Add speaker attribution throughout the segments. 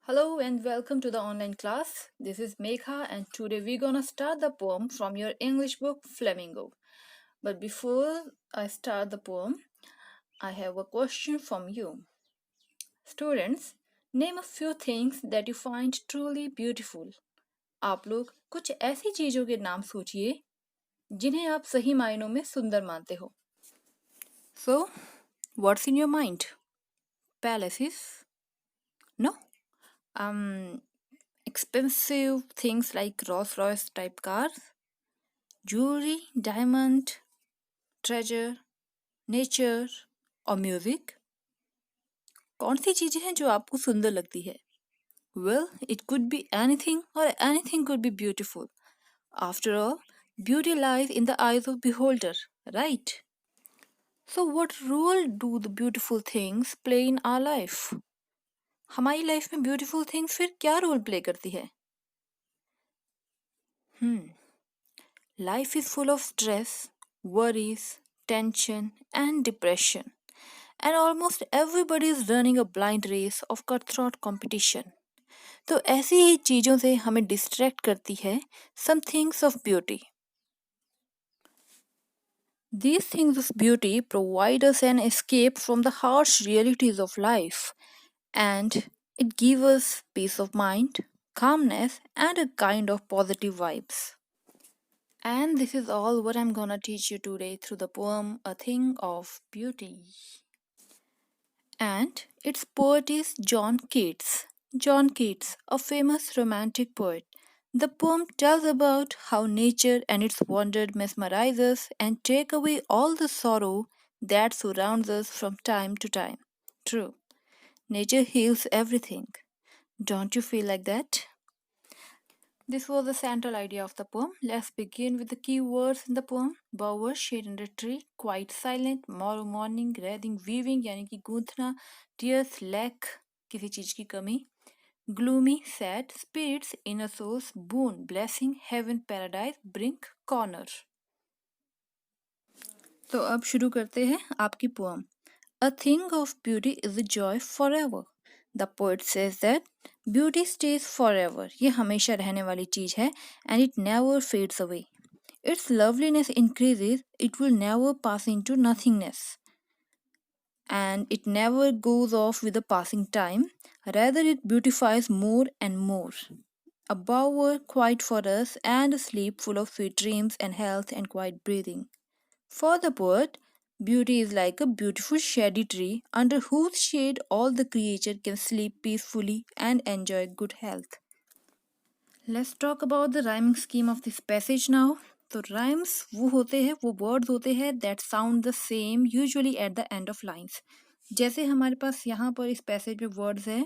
Speaker 1: Hello and welcome to the online class. This is Megha and today we're gonna start the poem from your English book Flamingo. But before I start the poem, I have a question from you. Students, name a few things that you find truly beautiful. आप लोग कुछ ऐसी चीजों के नाम सोचिए जिन्हें आप सही मायनों में सुंदर मानते हो. So, what's in your mind? Palaces? No? Um, Expensive things like Rolls Royce type cars? Jewelry, diamond, treasure, nature और म्यूजिक. कौन सी चीजें हैं जो आपको सुंदर लगती है? Well, it could be anything or anything could be beautiful. After all, beauty lies in the eyes of beholder, right? So what role do the beautiful things play in our life? हमारी life में beautiful things फिर क्या role play करती है? Life is full of stress, worries, tension, and depression. And almost everybody is running a blind race of cutthroat competition. तो ऐसी ही चीज़ों से हमें डिस्ट्रैक्ट करती है some things of beauty. These things of beauty provide us an escape from the harsh realities of life, and it gives us peace of mind, calmness, and a kind of positive vibes. And this is all what I'm gonna teach you today through the poem A Thing of Beauty. And its poet is John Keats. John Keats, a famous romantic poet. The poem tells about how nature and its wonder mesmerize us and take away all the sorrow that surrounds us from time to time. True, nature heals everything. Don't you feel like that? This was the central idea of the poem. Let's begin with the key words in the poem. Bower, shade under tree, quite silent, morrow morning, writhing, weaving यानी कि गूंथना, tears, lack, किसी चीज की कमी, gloomy, sad, spirits, inner souls, boon, blessing, heaven, paradise, brink, corner. तो अब शुरू करते हैं आपकी pome. A thing of beauty is a joy forever. The poet says that beauty stays forever. ये हमेशा रहने वाली चीज है and it never fades away. Its loveliness increases, it will never pass into nothingness. And it never goes off with the passing time, rather, it beautifies more and more. A bower quiet for us and a sleep full of sweet dreams and health and quiet breathing. For the poet, beauty is like a beautiful shady tree under whose shade all the creature can sleep peacefully and enjoy good health. Let's talk about the rhyming scheme of this passage now. तो rhymes वो होते हैं, वो words होते हैं that sound the same usually at the end of lines. जैसे हमारे पास यहाँ पर इस passage में words है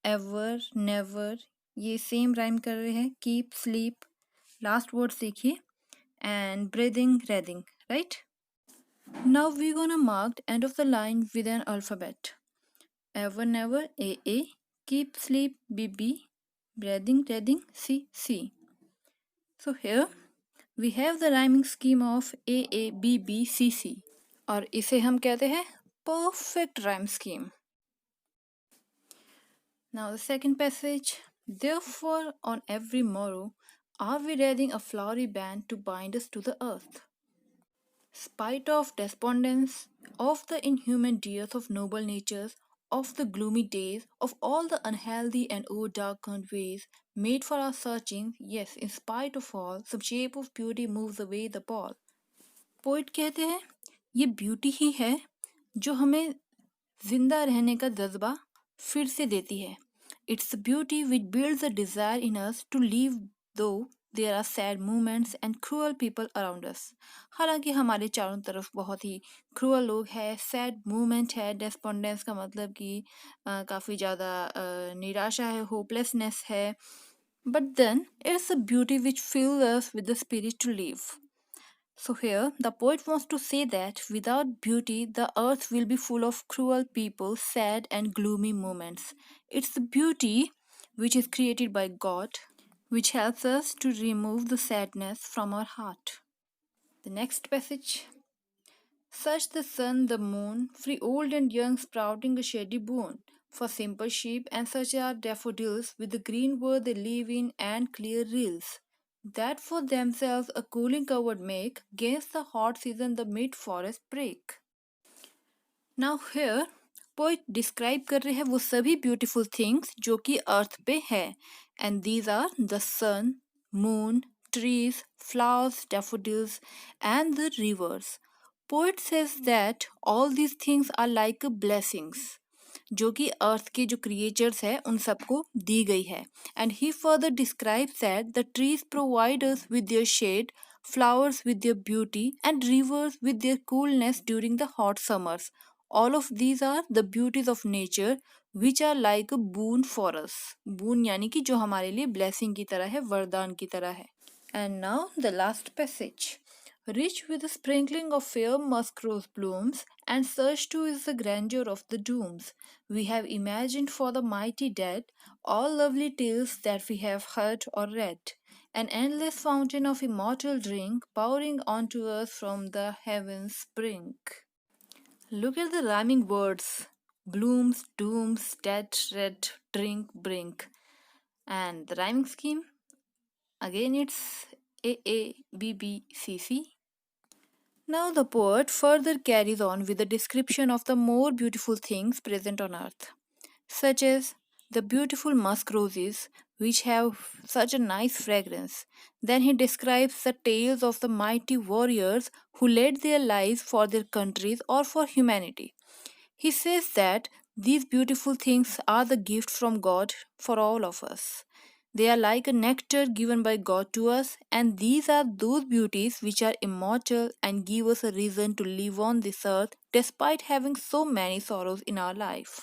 Speaker 1: ever, never, ये same rhyme कर रहे हैं keep, sleep, last words देखिए and breathing, breathing, right? Now we're gonna mark the end of the line with an alphabet. Ever, never, AA, keep, sleep, BB, breathing, breathing, C. So here we have the rhyming scheme of AABBCC और इसे हम कहते हैं perfect rhyme scheme. Now the second passage. Therefore, on every morrow, are we rearing a flowery band to bind us to the earth? Spite of despondence, of the inhuman dearth of noble natures, of the gloomy days, of all the unhealthy and o'er-darkened ways made for our searching, yes, in spite of all, some shape of beauty moves away the ball. Poet कहते हैं ये beauty ही है जो हमें जिंदा रहने का जज्बा फिर से देती है. It's beauty which builds a desire in us to live though there are sad moments and cruel people around us. हालांकि हमारे चारों तरफ बहुत ही क्रूअल लोग हैं, सैड मोमेंट है, डेस्पोंडेंस का मतलब कि काफ़ी ज़्यादा निराशा है, होपलेसनेस है, but then it's a beauty which fills us with the spirit to live. So here, the poet wants to say that without beauty, the earth will be full of cruel people, sad and gloomy moments. It's the beauty which is created by God, which helps us to remove the sadness from our heart. The next passage. Such the sun, the moon, free old and young sprouting a shady boon. for simple sheep, and such are daffodils with the green world they live in and clear rills, that for themselves a cooling coverd make, gainst the hot season the mid forest break. Now here poet describe कर रहे हैं वो सभी beautiful things जो कि earth पे है and these are the sun, moon, trees, flowers, daffodils and the rivers. Poet says that all these things are like blessings जो कि अर्थ के जो क्रिएचर्स है उन सबको दी गई है. And he further describes that the trees provide us with their shade, flowers with their beauty, and rivers with their coolness during the hot summers. All of these are the beauties of nature which are like a boon for us. boon यानी कि जो हमारे लिए blessing की तरह है, वरदान की तरह है. And now the last passage. Rich with a sprinkling of fair musk rose blooms, and such too is the grandeur of the dooms we have imagined for the mighty dead, all lovely tales that we have heard or read, an endless fountain of immortal drink pouring onto us from the heavens' brink. Look at the rhyming words: blooms, dooms, dead, red, drink, brink. And the rhyming scheme? Again, it's AABBCC. Now the poet further carries on with a description of the more beautiful things present on earth, such as the beautiful musk roses, which have such a nice fragrance. Then he describes the tales of the mighty warriors who laid their lives for their countries or for humanity. He says that these beautiful things are the gift from God for all of us. They are like a nectar given by God to us, and these are those beauties which are immortal and give us a reason to live on this earth despite having so many sorrows in our life.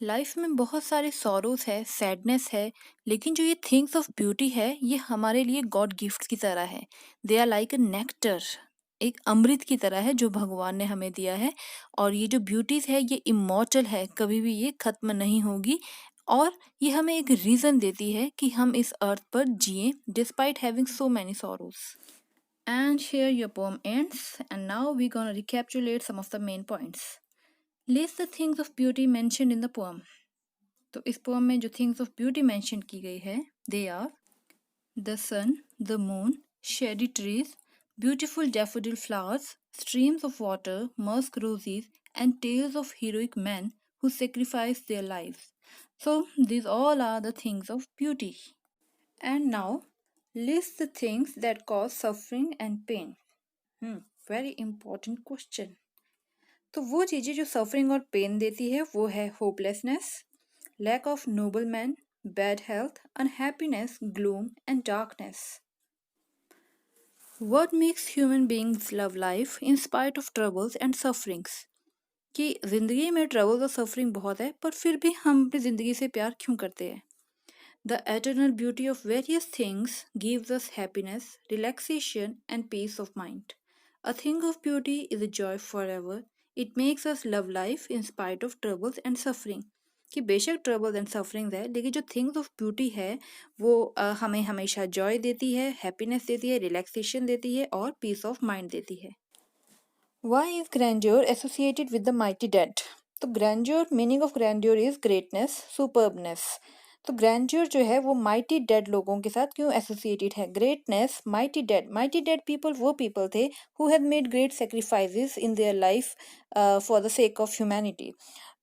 Speaker 1: Life में बहुत सारे sorrows है, sadness है, लेकिन जो ये things of beauty है ये हमारे लिए गॉड गिफ्ट की तरह है. They are like a nectar, एक अमृत की तरह है जो भगवान ने हमें दिया है. और ये जो ब्यूटीज है ये इमॉर्टल है, कभी भी ये खत्म नहीं होगी. और ये हमें एक रीजन देती है कि हम इस अर्थ पर जिए despite having so many sorrows. And here your poem ends, and now we're gonna recapitulate some of the main points. List the things of beauty mentioned in the poem. तो इस पोम में जो थिंग्स ऑफ ब्यूटी मेंशन की गई है they are the sun, the moon, shady trees, beautiful daffodil flowers, streams of water, musk roses, and tales of heroic men who sacrificed their lives. So these all are the things of beauty. And now list the things that cause suffering and pain. Very important question. तो वो चीज़ें जो suffering और pen देती है वो है hopelessness, lack of noble men, bad health, unhappiness, gloom, and darkness. What makes human beings love life in spite of troubles and sufferings? कि जिंदगी में ट्रबल्स और सफरिंग बहुत है पर फिर भी हम अपनी जिंदगी से प्यार क्यों करते हैं? The eternal beauty of various things gives us happiness, relaxation, and peace of mind. A thing of beauty is a joy forever. It makes us love life in spite of troubles and suffering. कि बेशक troubles and sufferings है लेकिन जो things of beauty है वो हमें हमेशा Joy देती है, हैप्पीनेस देती है, रिलैक्सेशन देती है और पीस ऑफ माइंड देती है. Why is grandeur associated with the mighty dead? तो grandeur, meaning of grandeur is greatness, superbness. तो ग्रैंड्योर जो है वो माइटी डेड लोगों के साथ क्यों एसोसिएटेड है? ग्रेटनेस, माइटी डेड पीपल वो पीपल थे who have made great sacrifices in their life for the sake of humanity.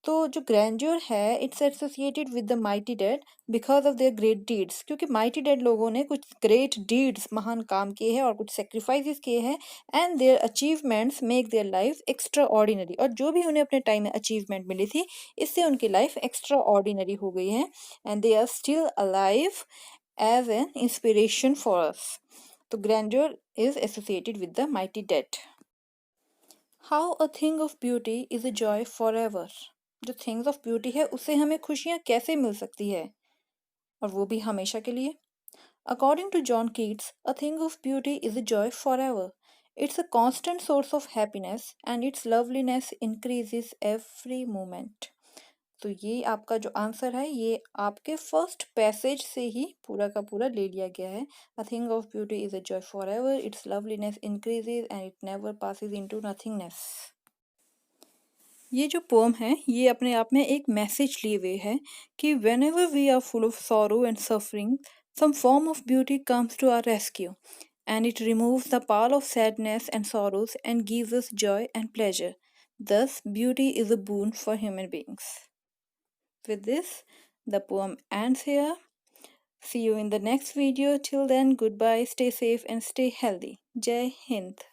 Speaker 1: तो जो ग्रैंड्योर है it's associated with the mighty dead because of their great deeds, क्योंकि mighty dead लोगों ने कुछ great deeds, महान काम किए हैं और कुछ सेक्रीफाइसेस किए हैं, and their achievements make their life extra ordinary. और जो भी उन्हें अपने टाइम में अचीवमेंट मिली थी इससे उनकी लाइफ एक्स्ट्रा ऑर्डिनरी हो गई है, and they are still alive as an inspiration for us. तो grandeur is associated with the mighty dead. How a thing of beauty is a joy for ever. जो things of beauty है उससे हमें खुशियाँ कैसे मिल सकती है और वो भी हमेशा के लिए? According to John Keats, a thing of beauty is a joy for ever. It's a constant source of happiness and its loveliness increases every moment. तो ये आपका जो आंसर है ये आपके फर्स्ट पैसेज से ही पूरा का पूरा ले लिया गया है. अ thing of beauty is a joy for ever, it's loveliness increases and it never passes into nothingness. ये जो पोम है ये अपने आप में एक मैसेज लिए हुए है कि whenever we are full of sorrow and suffering, some form of beauty comes to our rescue, and it removes the pall of sadness and sorrows and gives us joy and pleasure. Thus, beauty is a boon for human beings. With this, the poem ends here. See you in the next video. Till then, goodbye, stay safe and stay healthy. Jai Hind.